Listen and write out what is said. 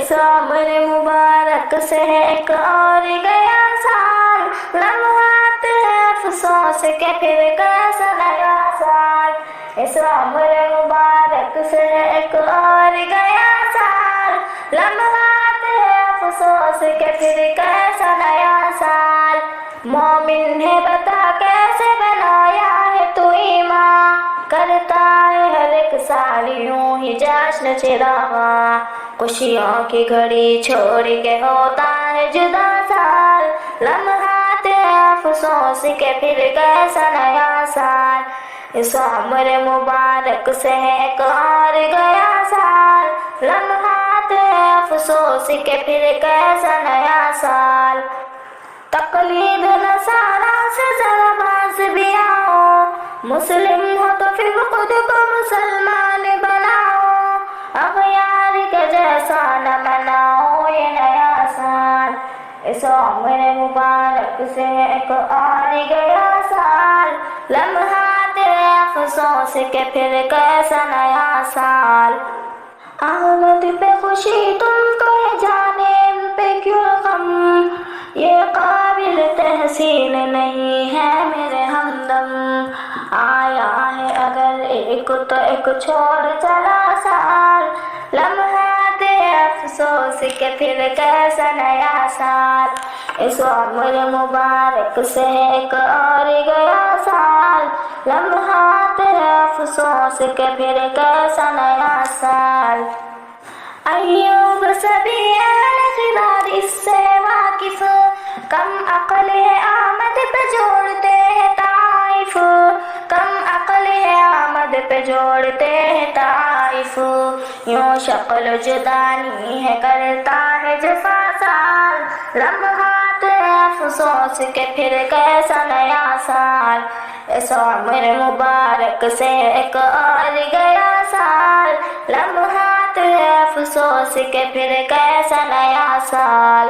اس عمر مبارک سے ایک اور گیا سال، لمحات ہے افسوس کے پھر کیسا نیا سال۔ اس عمر مبارک سے ایک اور گیا سال، لمحات ہے افسوس کے پھر کیسا نیا سال۔ مومن ہے بتا کیسے بنایا ہے تو ایمان، کرتا ہے ہر ایک سال یوں ہی جشن چراغاں، خوشیوں کی گھڑی چھوڑ کے ہوتا ہے جدا سال، لمحات ہے افسوس کے پھر کیسا نیا سال۔ اس عمر مبارک سے ایک اور گیا سال، لمحات ہے افسوس کے پھر کیسا نیا سال۔ تقلید نصارہ سے ذرا باز بھی آؤ، مسلم ہو تو پھر خود کو مسلمان بناؤ، اغیار کے جیسا نہ مناؤ یہ نیا سال۔ اس عمر مبارک سے ایک اور گیا سال، لمحات افسوس کے پھر کیسا نیا سال۔ احمد پہ خوشی تم کو ہے جانے ان پہ کیوں غم، یہ قابل تحسین نہیں ہے میرے ہمدم، آیا ہے اگر ایک تو ایک چھوڑ چلا سال، لمحات افسوس کے پھر کیسا نیا سال۔ اس عمر مبارک سے ایک اور گیا سال، لمحات افسوس کے پھر کیسا نیا سال۔ ایوب سبھی اہل خدار اس سے واقف، کم عقل ہے آمد پہ جوڑتے ہیں طائف، کم عقل ہے آمد پہ جوڑتے ہیں طائف، یوں شکل جدانی ہے کرتا ہے جفا سال، لمحات افسوس کے پھر کیسا نیا سال۔ اس عمر مبارک سے ایک اور گیا سال، لمحات افسوس کے پھر کیسا نیا سال۔